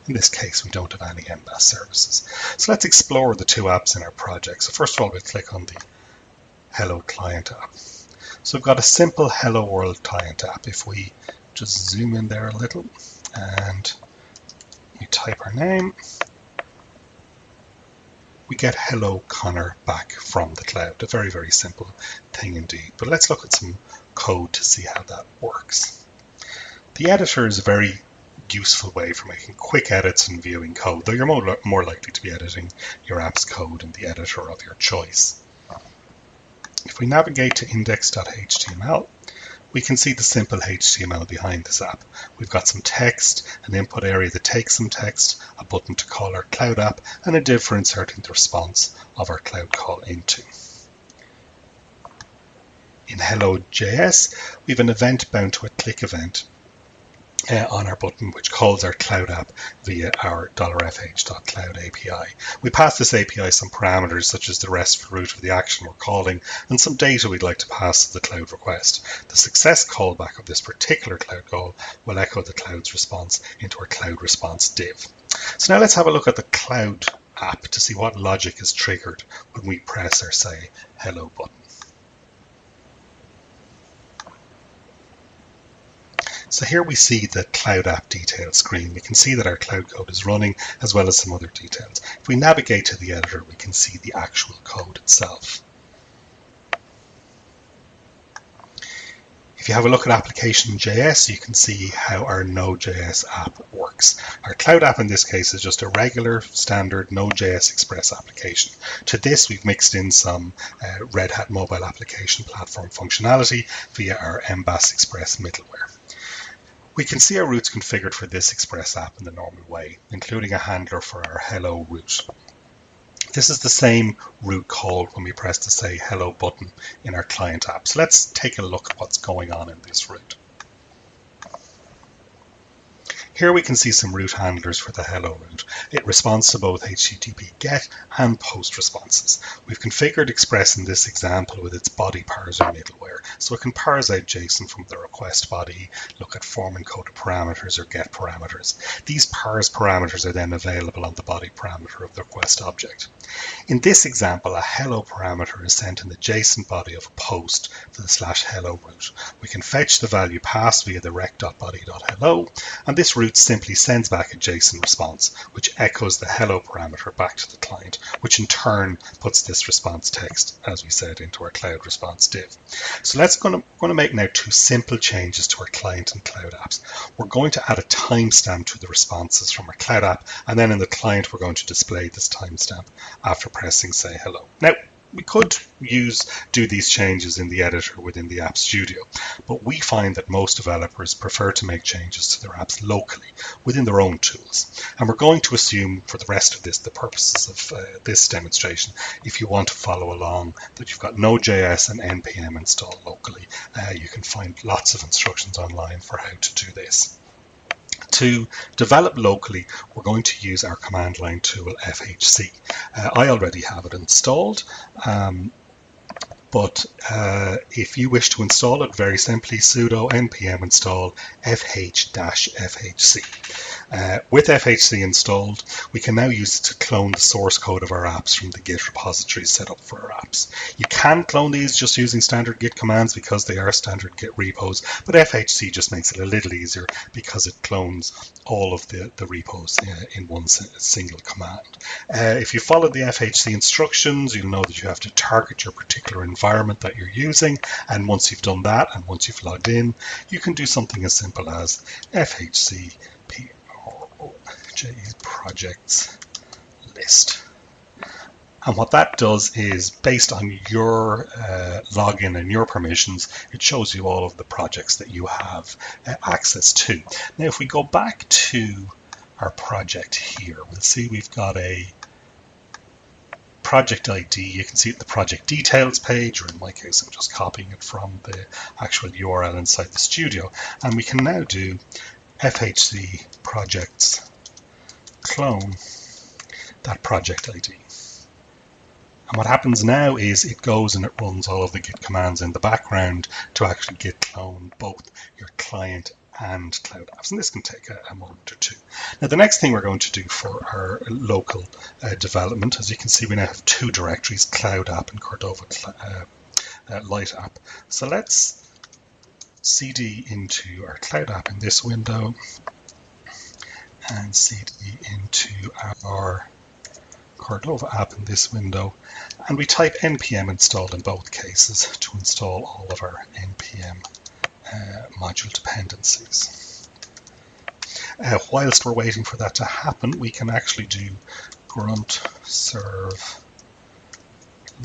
In this case, we don't have any MBAS services. So let's explore the two apps in our project. So first of all, we'll click on the Hello Client app. So we've got a simple Hello World Client app. If we just zoom in there a little and we type our name, we get Hello Connor back from the cloud. A very, very simple thing indeed. But let's look at some code to see how that works. The editor is a very useful way for making quick edits and viewing code, though you're more likely to be editing your app's code in the editor of your choice. If we navigate to index.html, we can see the simple HTML behind this app. We've got some text, an input area that takes some text, a button to call our cloud app, and a div for inserting the response of our cloud call into. In Hello.js, we have an event bound to a click event on our button, which calls our cloud app via our $fh.cloud API. We pass this API some parameters such as the RESTful route of the action we're calling and some data we'd like to pass to the cloud request. The success callback of this particular cloud call will echo the cloud's response into our cloud response div. So now let's have a look at the cloud app to see what logic is triggered when we press our say hello button. So here we see the cloud app details screen. We can see that our cloud code is running as well as some other details. If we navigate to the editor, we can see the actual code itself. If you have a look at application.js, you can see how our Node.js app works. Our cloud app in this case is just a regular standard Node.js Express application. To this, we've mixed in some Red Hat mobile application platform functionality via our MBAS Express middleware. We can see our routes configured for this Express app in the normal way, including a handler for our hello route. This is the same route called when we press the say hello button in our client app. So let's take a look at what's going on in this route. Here we can see some route handlers for the hello route. It responds to both HTTP GET and POST responses. We've configured Express in this example with its body parser middleware, so it can parse out JSON from the request body, look at form encoded parameters or GET parameters. These parse parameters are then available on the body parameter of the request object. In this example, a hello parameter is sent in the JSON body of a post to the /hello route. We can fetch the value passed via the rec.body.hello, and this route simply sends back a JSON response, which echoes the hello parameter back to the client, which in turn puts this response text, as we said, into our cloud response div. So let's going to make now two simple changes to our client and cloud apps. We're going to add a timestamp to the responses from our cloud app, and then in the client, we're going to display this timestamp after pressing say hello. Now, we could do these changes in the editor within the App Studio, but we find that most developers prefer to make changes to their apps locally within their own tools. And we're going to assume for the rest of this, the purposes of this demonstration, if you want to follow along, that you've got Node.js and NPM installed locally. You can find lots of instructions online for how to do this. To develop locally, we're going to use our command line tool FHC. I already have it installed, but if you wish to install it, very simply sudo npm install fh-fhc. With FHC installed, we can now use it to clone the source code of our apps from the Git repository set up for our apps. You can clone these just using standard Git commands because they are standard Git repos, but FHC just makes it a little easier because it clones all of the repos in one single command. If you follow the FHC instructions, you'll know that you have to target your particular environment that you're using, and once you've done that and once you've logged in, you can do something as simple as FHC projects list. And what that does is, based on your login and your permissions, it shows you all of the projects that you have access to. Now, if we go back to our project here, we'll see we've got a project ID. You can see it in the project details page, or in my case, I'm just copying it from the actual URL inside the studio. And we can now do FHC projects clone that project ID. And what happens now is it goes and it runs all of the Git commands in the background to actually Git clone both your client and Cloud Apps, and this can take a moment or two. Now the next thing we're going to do for our local development, as you can see, we now have two directories, Cloud App and Cordova Light App. So let's cd into our Cloud App in this window and cd into our Cordova app in this window, and we type npm install in both cases to install all of our npm module dependencies. Whilst we're waiting for that to happen, we can actually do grunt serve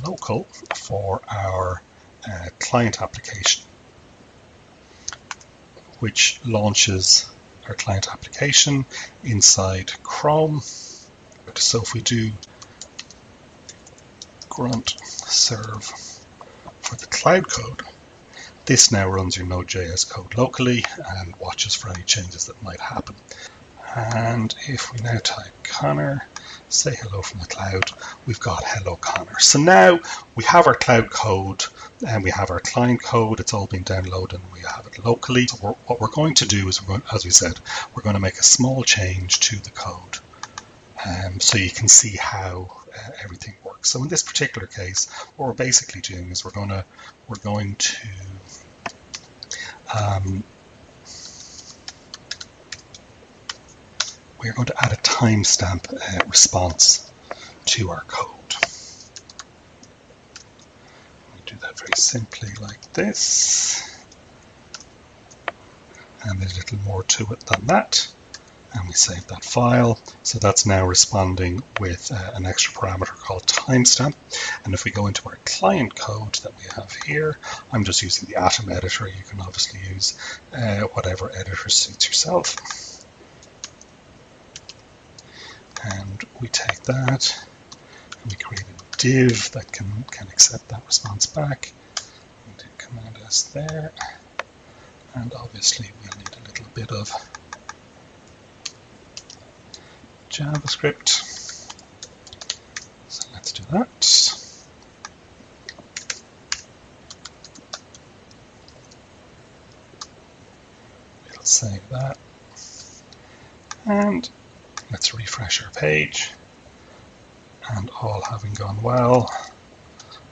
local for our client application, which launches our client application inside Chrome. So if we do grunt serve for the cloud code, this now runs your Node.js code locally and watches for any changes that might happen. And if we now type Connor, say hello from the cloud, we've got hello Connor. So now we have our cloud code and we have our client code. It's all been downloaded and we have it locally. So what we're going to do is, as we said, we're going to make a small change to the code so you can see how everything works. So in this particular case, what we're basically doing is we're going to add a timestamp response to our code. We do that very simply like this, and there's a little more to it than that, and we save that file. So that's now responding with an extra parameter called timestamp. And if we go into our client code that we have here, I'm just using the Atom editor. You can obviously use whatever editor suits yourself. And we take that and we create a div that can accept that response back. We do Command S there, and obviously we'll need a little bit of JavaScript. So let's do that. We'll save that, and let's refresh our page, and all having gone well,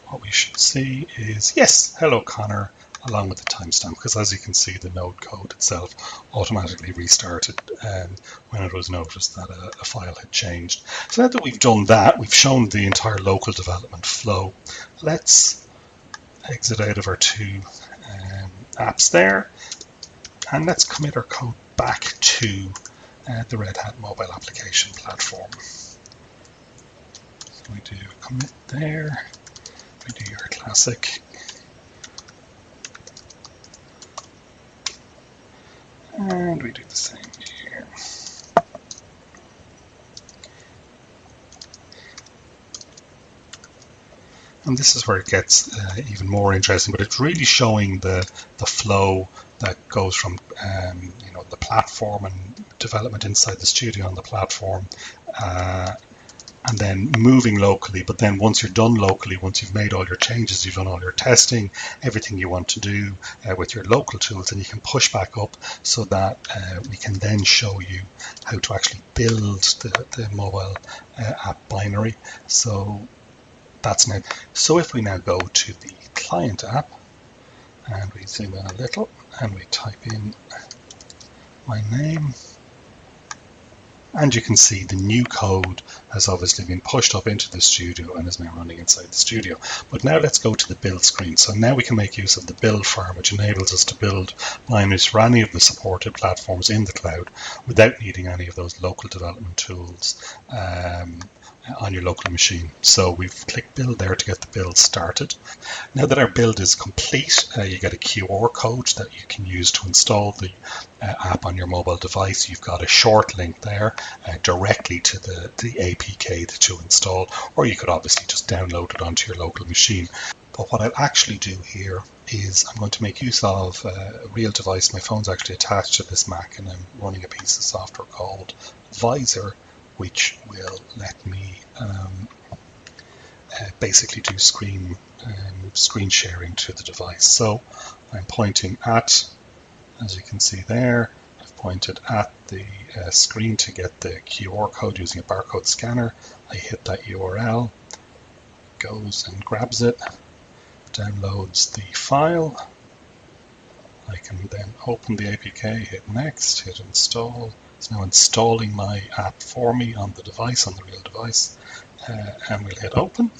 what we should see is, yes, hello Connor, along with the timestamp, because as you can see, the node code itself automatically restarted when it was noticed that a file had changed. So now that we've done that, we've shown the entire local development flow. Let's exit out of our two apps there, and let's commit our code back to the Red Hat mobile application platform. So we do a commit there, we do your classic and we do the same here. And this is where it gets even more interesting, but it's really showing the flow that goes from the platform and development inside the studio on the platform, and then moving locally. But then once you're done locally, once you've made all your changes, you've done all your testing, everything you want to do with your local tools, and you can push back up so that we can then show you how to actually build the mobile app binary. So that's now. So if we now go to the client app and we zoom in a little and we type in my name, and you can see the new code has obviously been pushed up into the studio and is now running inside the studio. But now let's go to the build screen. So now we can make use of the build farm, which enables us to build binaries for any of the supported platforms in the cloud without needing any of those local development tools on your local machine. So we've clicked build there to get the build started. Now that our build is complete, you get a QR code that you can use to install the app on your mobile device. You've got a short link there directly to the APK that you install, or you could obviously just download it onto your local machine. But what I'll actually do here is I'm going to make use of a real device. My phone's actually attached to this Mac, and I'm running a piece of software called Visor, which will let me basically do screen sharing to the device. So I'm pointing at As you can see there, I've pointed at the screen to get the QR code using a barcode scanner. I hit that URL, goes and grabs it, downloads the file. I can then open the APK, hit next, hit install. It's now installing my app for me on the device, on the real device, and we'll hit open.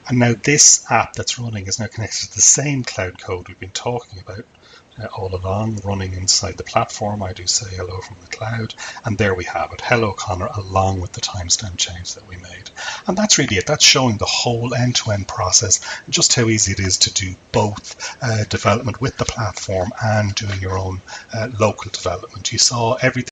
And now this app that's running is now connected to the same cloud code we've been talking about all along, running inside the platform. I do say hello from the cloud, and there we have it. Hello Connor, along with the timestamp change that we made. And that's really it. That's showing the whole end-to-end process, and just how easy it is to do both development with the platform and doing your own local development. You saw everything